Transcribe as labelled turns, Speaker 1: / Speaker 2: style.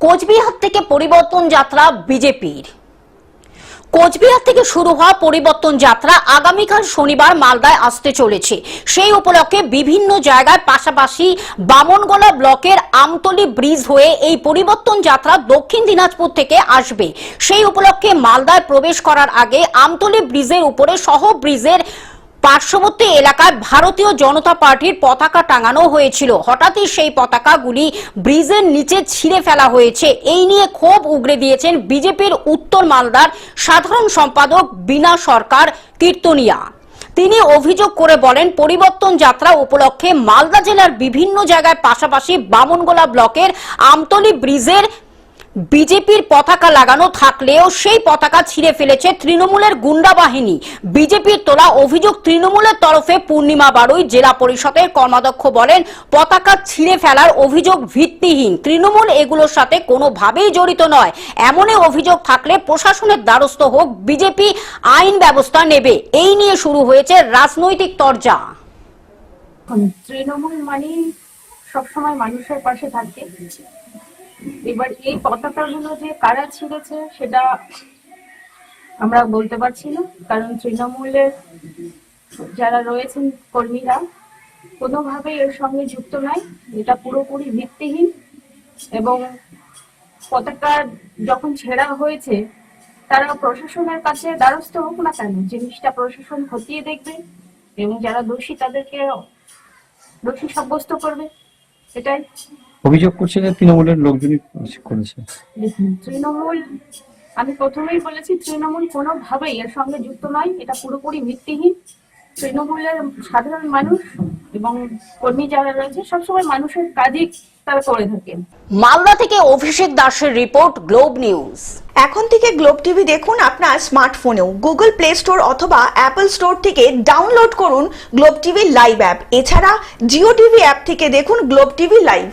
Speaker 1: কোচবিহার থেকে পরিবর্তন যাত্রা বিজেপির। কোচবিহার থেকে শুরু হওয়া পরিবর্তন যাত্রা আগামীকাল শনিবার মালদায় আসতে চলেছে। সেই উপলক্ষে বিভিন্ন জায়গায় পাশাপাশি বামনগোলা ব্লকের আমতলী ব্রিজ হয়ে এই পরিবর্তন যাত্রা দক্ষিণ দিনাজপুর থেকে আসবে। সেই উপলক্ষে মালদায় প্রবেশ করার আগে আমতলী ব্রিজের উপরে সহ ব্রিজের পার্শ্ববর্তী এলাকায় ভারতীয় জনতা পার্টির পতাকা টাঙানো হয়েছিল। হঠাৎই সেই পতাকাগুলি ব্রিজের নিচে ছিঁড়ে ফেলা হয়েছে। এই নিয়ে ক্ষোভ উগরে দিয়েছেন বিজেপির উত্তর মালদার সাধারণ সম্পাদক বীণা সরকার কীর্তনিয়া। তিনি অভিযোগ করে বলেন, পরিবর্তন যাত্রা উপলক্ষে মালদা জেলার বিভিন্ন জায়গায় পাশাপাশি বামনগোলা ব্লকের আমতলী ব্রিজের বিজেপির পতাকা লাগানো থাকলেও সেই পতাকা ছিঁড়ে ফেলেছে তৃণমূলের গুন্ডা বাহিনী। বিজেপির তোলা অভিযোগ, তৃণমূলের তরফে পূর্ণিমা বাড়ুই জেলা পরিষদের কর্মাধ্যক্ষ বলেন, পতাকা ছিঁড়ে ফেলার অভিযোগ ভিত্তিহীন। তৃণমূল এগুলোর সাথে কোনোভাবেই জড়িত নয়। এমনই অভিযোগ থাকলে প্রশাসনের দ্বারস্থ হোক, বিজেপি আইন ব্যবস্থা নেবে। এই নিয়ে শুরু হয়েছে রাজনৈতিক তরজা।
Speaker 2: তৃণমূল মানে সবসময় মানুষের পাশে থাকে। এবার এই পতাকাগুলো যে কারা ছিঁড়েছে সেটা আমরা বলতে পারছি না, কারণ তৃণমূলের যারা রয়েছেন কর্মীরা কোনোভাবেই এর সঙ্গে যুক্ত নয়। এটা পুরোপুরি ভিত্তিহীন। এবং পতাকা যখন ছেঁড়া হয়েছে তারা প্রশাসনের কাছে দ্বারস্থ হোক না কেন, জিনিসটা প্রশাসন খতিয়ে দেখবে এবং যারা দোষী তাদেরকে দোষী সাব্যস্ত করবে। এটাই
Speaker 3: অভিযোগ করছে যে তৃণমূলের লোকজনই করেছে।
Speaker 2: দেখুন, তৃণমূল, আমি প্রথমেই বলেছি, তৃণমূল কোনোভাবেই এর সঙ্গে যুক্ত নয়। এটা পুরোপুরি ভিত্তিহীন। তৃণমূলের সাধারণ মানুষ এবং কর্মী যারা রয়েছে সবসময় মানুষের কাজই তারা করে থাকেন।
Speaker 1: মালদা থেকে অভিষেক দাসের রিপোর্ট, গ্লোব নিউজ।
Speaker 4: এখন থেকে গ্লোব টিভি দেখুন আপনার স্মার্টফোনেও। গুগল প্লে স্টোর অথবা অ্যাপল স্টোর থেকে ডাউনলোড করুন গ্লোব টিভি লাইভ অ্যাপ। এছাড়া জিও টিভি অ্যাপ থেকে দেখুন গ্লোব টিভি লাইভ।